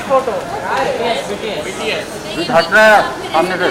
Photo हट रहा है सामने से।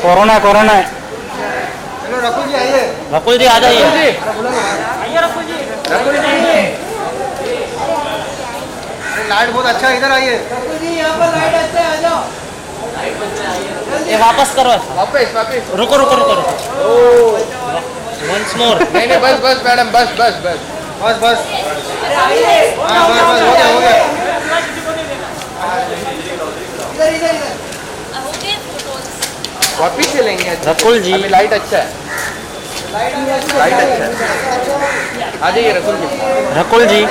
कोरोना कोरोना है। चलो रकुल जी आइए। रकुल जी आ जाइए। आइए रकुल जी। रकुल जी लाइट बहुत अच्छा है, इधर आइए। रकुल जी यहाँ पर लाइट अच्छा है, आ जाओ। ये वापस करो। वापस वापस। रुको रुको रुको रुको। Once more. नहीं नहीं बस बस मैडम बस बस बस बस बस। हाँ बस बस हो गया हो गया। इधर इधर इधर वापिस से लेंगे। रकुल जी अभी लाइट अच्छा है, लाइट अच्छा है। आ जाइए रकुल जी। रकुल जी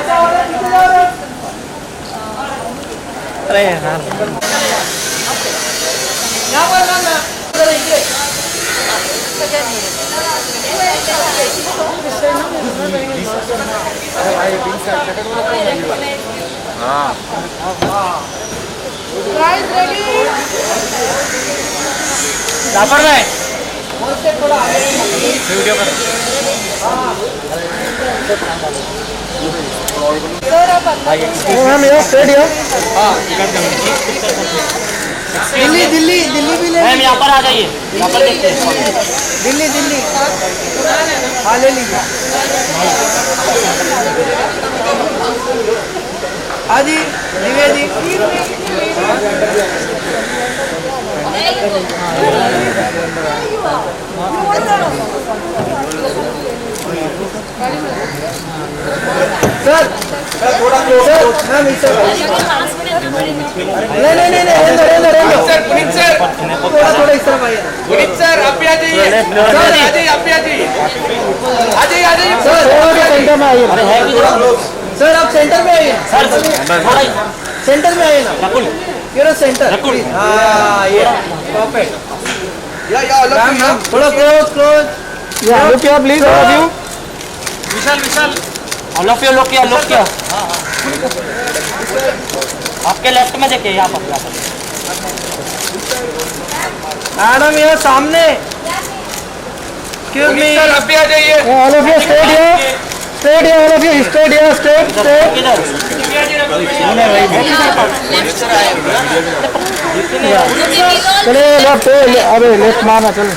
अरे यार हाँ जाफर भाई वीडियो कर दिल्ली दिल्ली दिल्ली भी ले। मैम यहाँ पर आ जाइए, यहाँ पर देखते हैं। दिल्ली दिल्ली हाँ ले लीजिए। हाँ जी दिव्या जी। सर थोड़ा मैम इसे नहीं नहीं नहीं सर पुनीत सर थोड़ा थोड़ा इस तरफ आइए। पुनीत सर आप भी आ जाइए। सर आ जाइए आप भी आ जाइए। आ जाइए आ जाइए सर सेंटर में आइए। सर आप सेंटर में आइए। सेंटर में आइए ना रकुल। यूरो सेंटर हाँ ये परफेक्ट। या थोड़ा क्लोज क्लोज। या लुक या please all of you. Vishal Vishal all of you look किया लुक किया। आपके लेफ्ट में देखिए यहाँ पर मैडम ये सामने। एक्सक्यूज मी सर आप भी आ जाइए। All of you straight here straight here all of you straight here straight straight. चले लेफ्ट अबे लेफ्ट मारना चलो।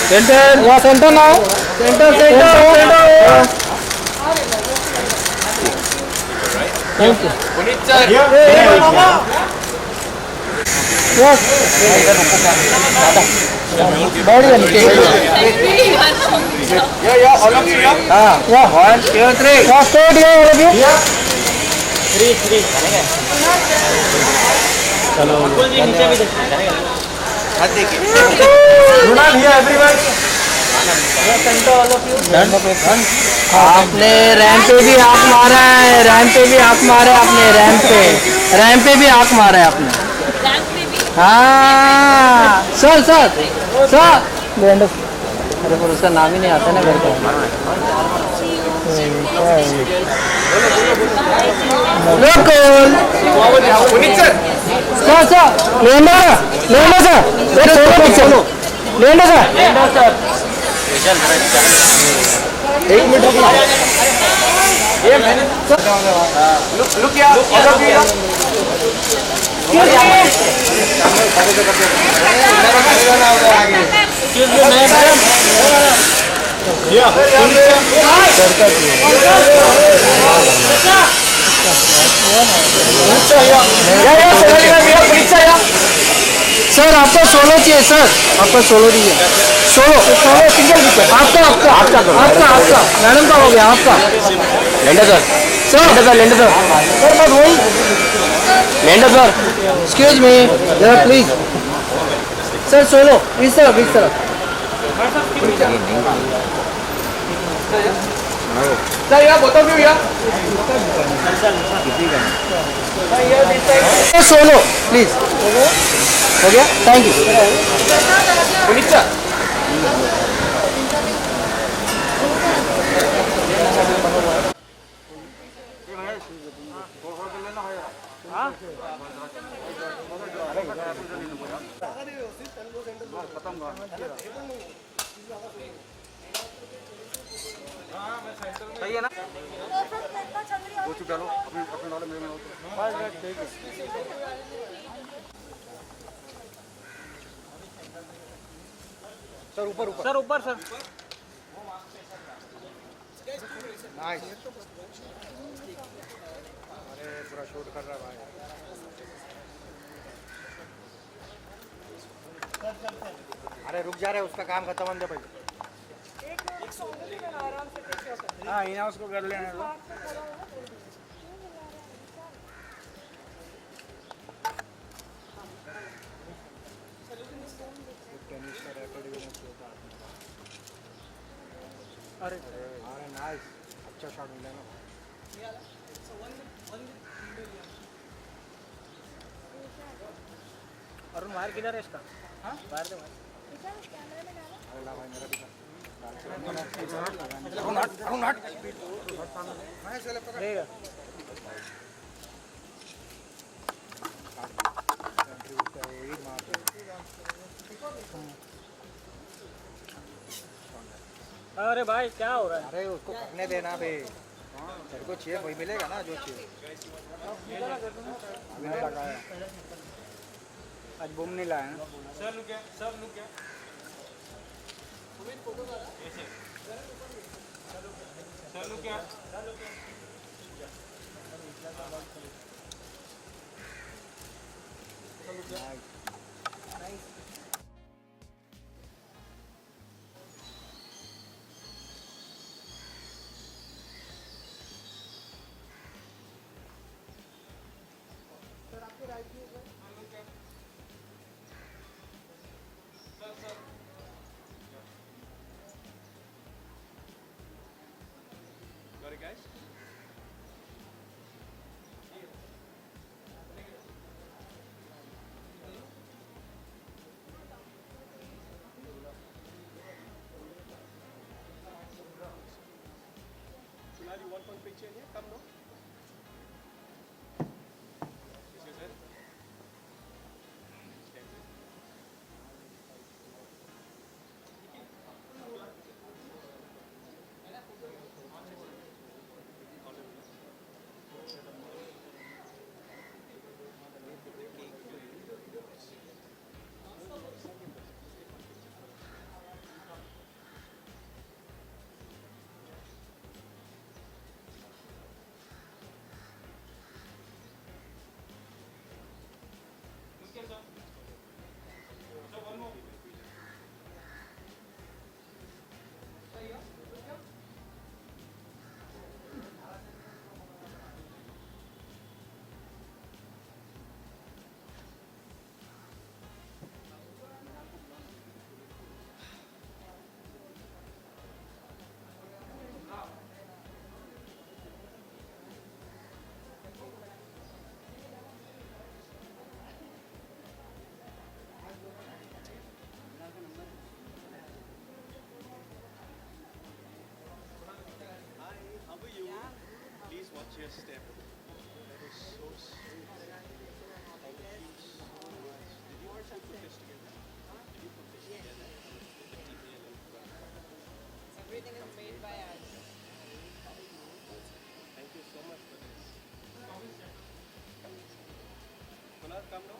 सेंटर या centre now centre centre thank you Puneet sir. Yes बढ़िया नीचे या ऑल ऑफ यू हां या 1 2 3 या स्ट्रेट या ऑल ऑफ यू 3 चलेंगे। चलो रकुल जी नीचे भी देखते हैं चलेगा। हाथ देखिए सुना भैया everyone. Centre all of you. आपने रैंप पे भी हाथ मारा है, रैंप पे भी हाथ मारा है आपने, रैंप पे भी हाथ मारा है आपने। हाँ सर सर सर अरे पर उसका नाम ही नहीं आता ना मेरे को। पुनीत सर सर सर लेंडा सर चलो लेंडा सर एक मिनट ये मैंने लुक क्या सर आपको सोलो चाहिए सर, आपका सोलो चाहिए, सोलो सोलो सिंगल विकेट आपका आपका आपका आपका आपका मैडम का हो गया आपका lender sir sir lender sir sir मैं वही लेंडर सर एक्सक्यूज मी जरा प्लीज सर सोलो इस तरह सर या बोथ ऑफ यू या सोलो प्लीज हो गया थैंक यू पुनीत सर सही है ना वो चुप डालो अपने अपने वाले मेरे में सर ऊपर ऊपर सर ऊपर सर नाइस अरे पूरा शूट कर रहा है भाई अरे रुक जा रहे उसका काम खत्म होने दे भाई हाँ इना उसको कर लेने दो अरे अरे नाइस अच्छा शॉट मिला ना अरुण वायर किधर है इसका हाँ वायर दे वायर अरे ला भाई मेरा भी रहेगा अरे भाई क्या हो रहा है अरे उसको करने देना बे तेरे को चाहिए वही मिलेगा ना जो चाहिए अभी लगाया आज बूम नहीं लाया ना सब लुक क्या सर लुक क्या Just step. That is so sweet. Thank you so much. Did you also put this together? Did you put this together? The TPL and Everything is made by us. thank you so much for this. Kunal, come now.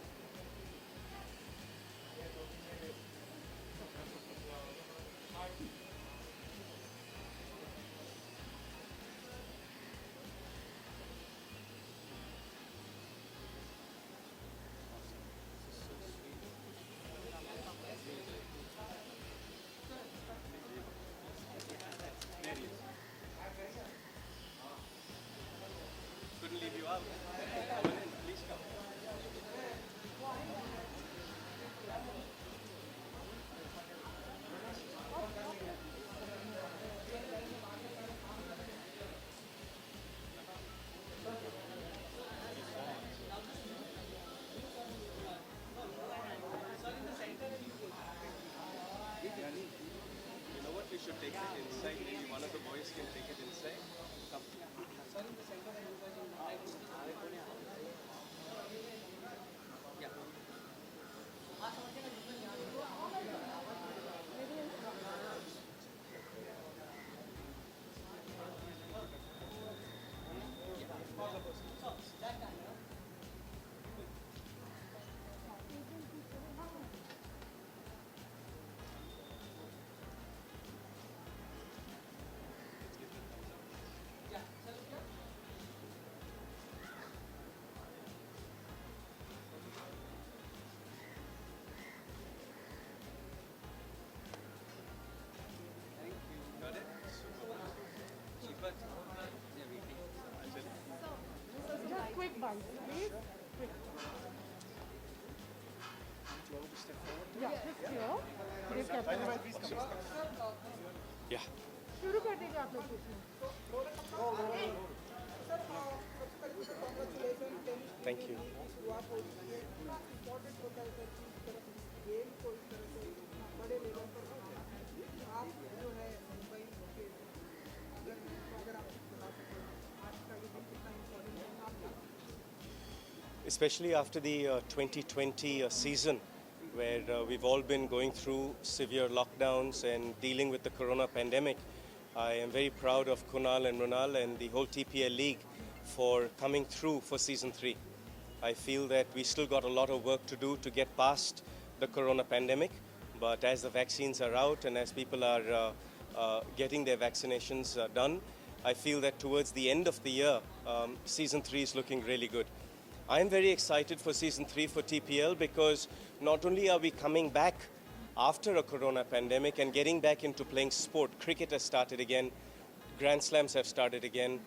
take it inside. Maybe one of the boys can take it inside. Come. Yeah. Got it? Super. Cheaper. Yeah, waiting. Just quick bites, please. Quick. Do you want me to step forward? Yeah, just here. Great captain. Yeah. शुरू कर देंगे आप लोग इसमें. Thank you. Especially after the 2020 season, where we've all been going through severe lockdowns and dealing with the corona pandemic, I am very proud of Kunal and Mrunal and the whole TPL League for coming through for season 3. I feel that we still got a lot of work to do to get past the corona pandemic, but as the vaccines are out and as people are getting their vaccinations done, I feel that towards the end of the year, season 3 is looking really good. I am very excited for season 3 for TPL because not only are we coming back after a corona pandemic and getting back into playing sport, cricket has started again, Grand Slams have started again,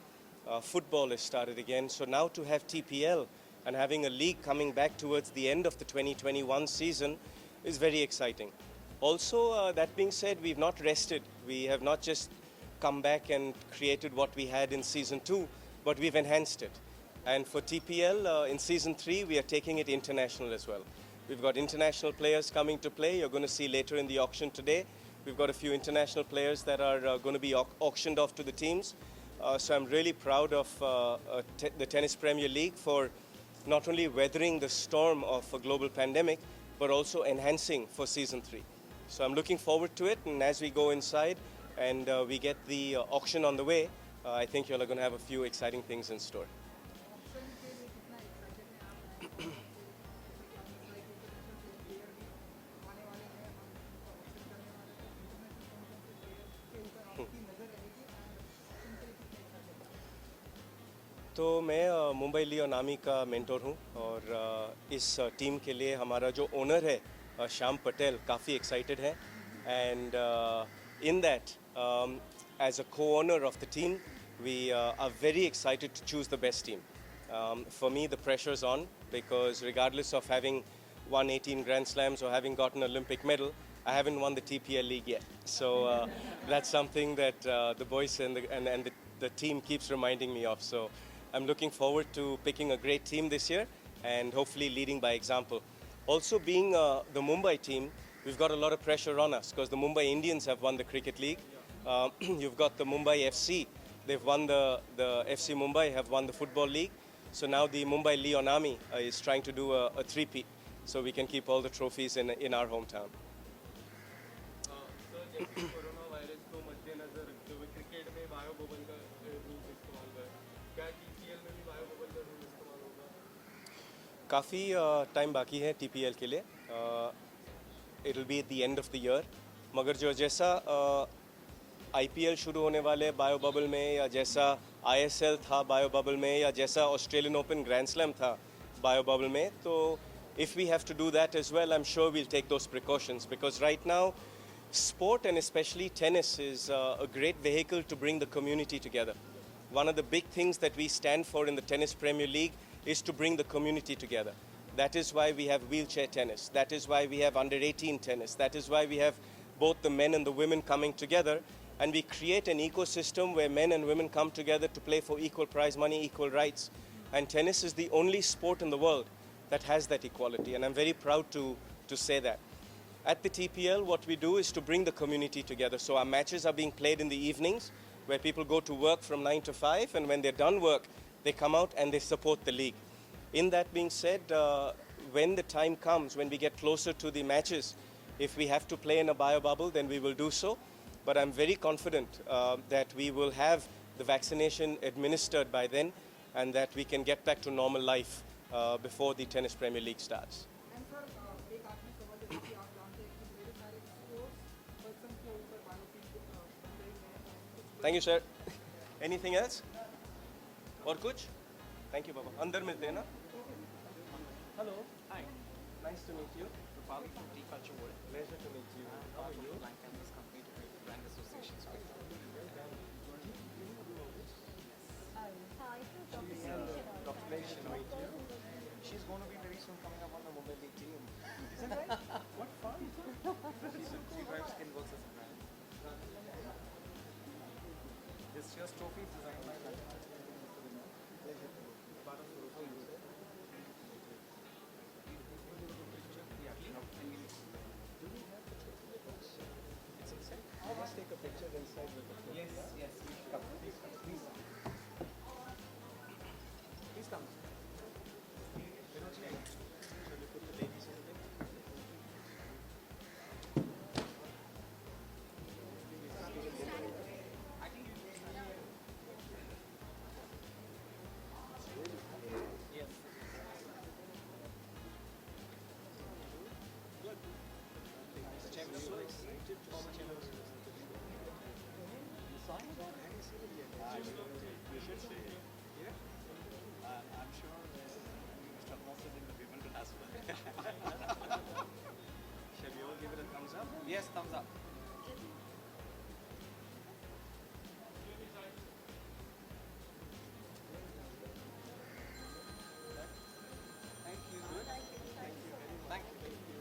football has started again. So now to have TPL and having a league coming back towards the end of the 2021 season is very exciting. Also, that being said, we've not rested. We have not just come back and created what we had in season 2, but we've enhanced it. And for TPL, in season 3, we are taking it international as well. We've got international players coming to play. You're going to see later in the auction today. We've got a few international players that are going to be auctioned off to the teams. So I'm really proud of the Tennis Premier League for not only weathering the storm of a global pandemic, but also enhancing for season 3. So I'm looking forward to it. And as we go inside and we get the auction on the way, I think you're going to have a few exciting things in store. तो मैं मुंबई लियोनामी का mentor हूँ और इस team के लिए हमारा जो ओनर है श्याम पटेल काफ़ी एक्साइटेड है and in that as a co-owner of the team we are very excited to choose the best team. For me the pressure is on because regardless of having won 18 Grand Slams or having gotten an Olympic medal, I haven't won the TPL League yet. So that's something that the boys and the team keeps reminding me of. So I'm looking forward to picking a great team this year and hopefully leading by example. Also being the Mumbai team, we've got a lot of pressure on us because the Mumbai Indians have won the Cricket League. You've got the Mumbai FC, they've won the FC Mumbai have won the Football League. So now the Mumbai Lion Army is trying to do a three-peat so we can keep all the trophies in our hometown. Sir जैसे corona virus को मद्देनजर रखते हुए cricket में bio bubble का rule इस्तेमाल हुआ है, क्या टीपीएल में भी बायो बबल का रूल इस्तेमाल होगा? काफ़ी टाइम बाकी है टीपीएल के लिए. It will be at the end of the year. मगर जो जैसा आईपीएल शुरू होने वाले बायो बबल में या जैसा आईएसएल था बायो बबल में या जैसा ऑस्ट्रेलियन ओपन ग्रैंड स्लैम था बायो बबल में, तो if we have to do that as well, I'm sure we'll take those precautions because right now sport and especially tennis is a great vehicle to bring the community together. One of the big things that we stand for in the Tennis Premier League is to bring the community together. That is why we have wheelchair tennis. That is why we have under 18 tennis. That is why we have both the men and the women coming together, and we create an ecosystem where men and women come together to play for equal prize money, equal rights. And tennis is the only sport in the world that has that equality, and I'm very proud to say that. At the TPL, what we do is to bring the community together. So our matches are being played in the evenings, where people go to work from 9 to 5, and when they're done work, they come out and they support the league. In that being said, when the time comes, when we get closer to the matches, if we have to play in a bio bubble, then we will do so. But I'm very confident that we will have the vaccination administered by then, and that we can get back to normal life before the Tennis Premier League starts. Thank you, sir. Anything else? और कुछ? Thank you, Baba. अंदर मिलते हैं ना? Hello. Hi. Nice to meet you. Rupali from Tea Culture World. Pleasure to meet you. How are you? Blank Canvas Company to create brand associations with. Dr. Nice to meet you. She's going to be very soon coming up on the Mumbai League team. Is it right? What fun. She drives Skinworks as a brand. This year's trophy is designed by I must take a picture inside with the Yes, yes. Come, please come, please. Please come. Shall we put the ladies in there? Yes. Mr. Chairman, so excited. Former Chairman. You should say it. Yeah? I'm sure Mr. Mohsen in the Wimbledon as well. Shall we all give it a thumbs up? Yes, thumbs up. Thank you. Thank you very much. Thank you. Thank you.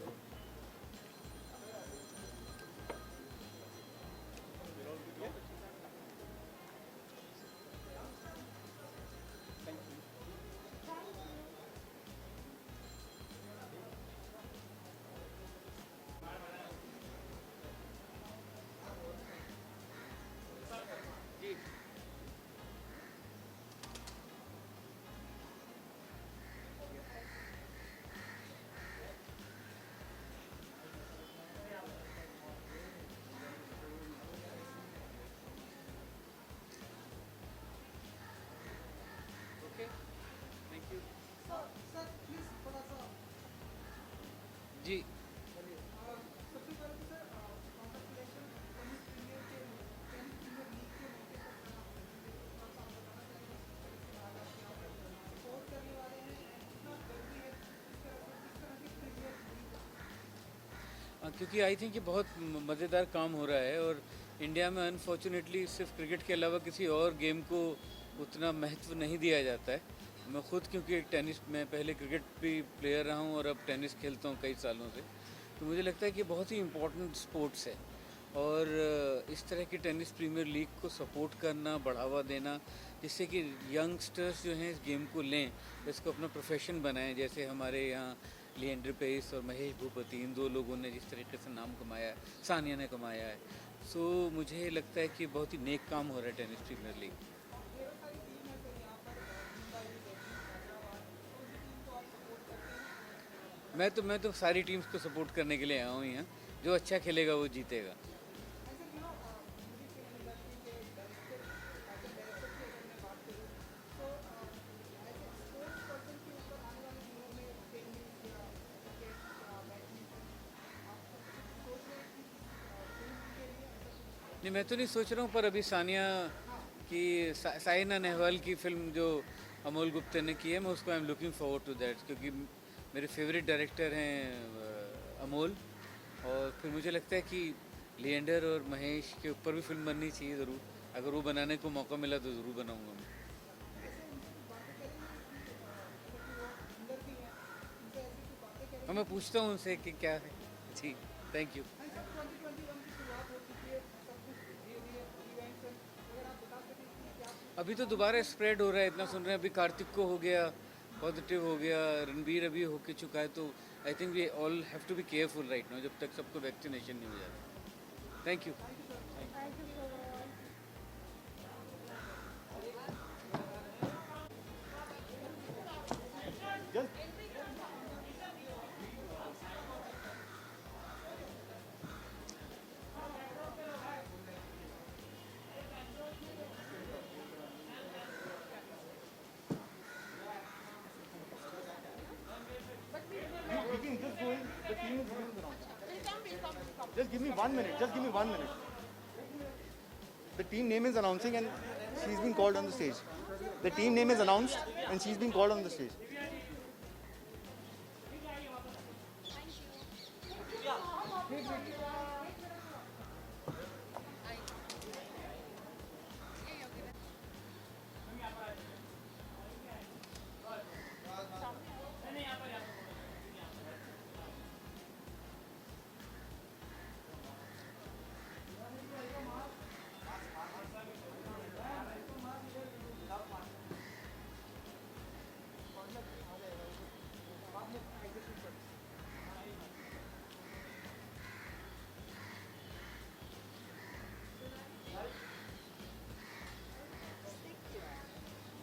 Okay. Thank you. जी क्योंकि I think ये बहुत मज़ेदार काम हो रहा है और India में अनफॉर्चुनेटली सिर्फ क्रिकेट के अलावा किसी और गेम को उतना महत्व नहीं दिया जाता है। मैं खुद क्योंकि टेनिस में पहले क्रिकेट भी प्लेयर रहा हूँ और अब टेनिस खेलता हूँ कई सालों से, तो मुझे लगता है कि बहुत ही इम्पोर्टेंट स्पोर्ट्स है और इस तरह की टेनिस प्रीमियर लीग को सपोर्ट करना, बढ़ावा देना, जिससे कि यंगस्टर्स जो हैं इस गेम को लें, इसको अपना प्रोफेशन बनाएं। जैसे हमारे यहाँ लिएंडर पेस और महेश भूपति, इन दो लोगों ने जिस तरीके से नाम कमाया है, सानिया ने कमाया है, सो मुझे लगता है कि बहुत ही नेक काम हो रहा है टेनिस प्रीमियर लीग। मैं तो सारी टीम्स को सपोर्ट करने के लिए आया हूँ यहाँ। जो अच्छा खेलेगा वो जीतेगा। नहीं, मैं तो नहीं सोच रहा हूँ, पर अभी सानिया की साइना नेहवाल की फिल्म जो अमोल गुप्ता ने की है, मैं उसको I am looking forward to that, क्योंकि मेरे फेवरेट डायरेक्टर हैं अमोल, और फिर मुझे लगता है कि लिएंडर और महेश के ऊपर भी फिल्म बननी चाहिए ज़रूर। अगर वो बनाने को मौका मिला तो ज़रूर बनाऊँगा मैं। हाँ, मैं पूछता हूँ उनसे कि क्या है। जी, थैंक यू। अभी तो दोबारा स्प्रेड हो रहा है, इतना सुन रहे हैं। अभी कार्तिक को हो गया, पॉजिटिव हो गया, रणबीर अभी होके चुका है, तो I think we all have to be careful right now जब तक सबको वैक्सीनेशन नहीं हो जाता। Thank you. Thank you so much. We can just go in. The team is going around. Just give me 1 minute. Just give me 1 minute. The team name is announcing and she's been called on the stage. The team name is announced and she's been called on the stage.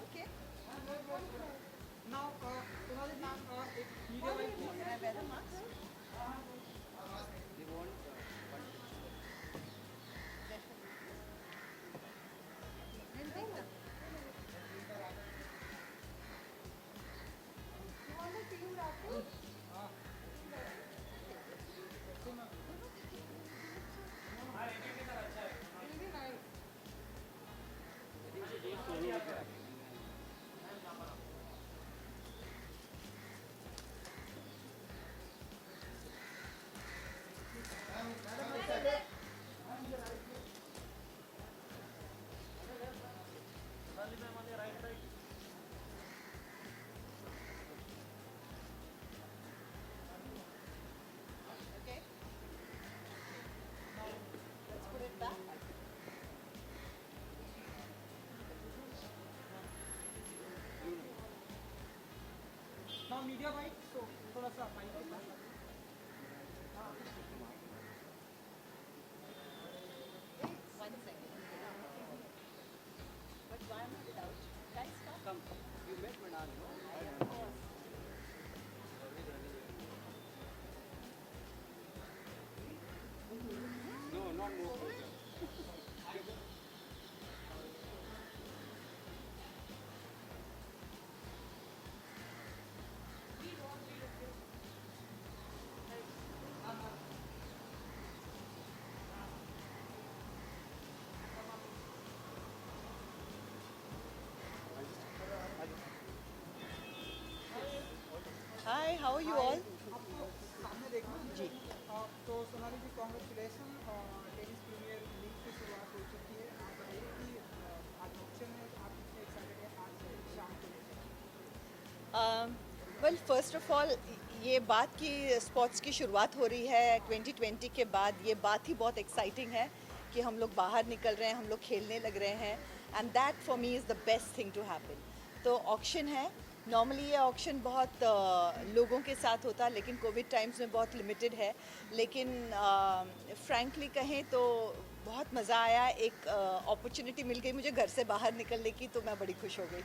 Okay. Now, let's put it back. Now media भाई तो थोड़ा सा mic One second. But why am I without? Guys, stop. Come, you met Manal, no? Of course. No, not more closer. Hi, how are you all? सामने देखो जी तो सोनाली जी congratulation tennis premiere league की शुरुआत हो चुकी है आप बताइए कि आज ऑप्शन है तो आप कितने एक्साइटेड हैं आज शाम को वेल फर्स्ट ऑफ ऑल ये बात की स्पोर्ट्स की शुरुआत हो रही है 2020 के बाद, ये बात ही बहुत एक्साइटिंग है कि हम लोग बाहर निकल रहे हैं, हम लोग खेलने लग रहे हैं and that for me is the best thing to happen. तो ऑक्शन है, नॉर्मली ये ऑक्शन बहुत लोगों के साथ होता है लेकिन कोविड टाइम्स में बहुत लिमिटेड है, लेकिन फ्रैंकली कहें तो बहुत मज़ा आया, एक अपॉर्चुनिटी मिल गई मुझे घर से बाहर निकलने की, तो मैं बड़ी खुश हो गई।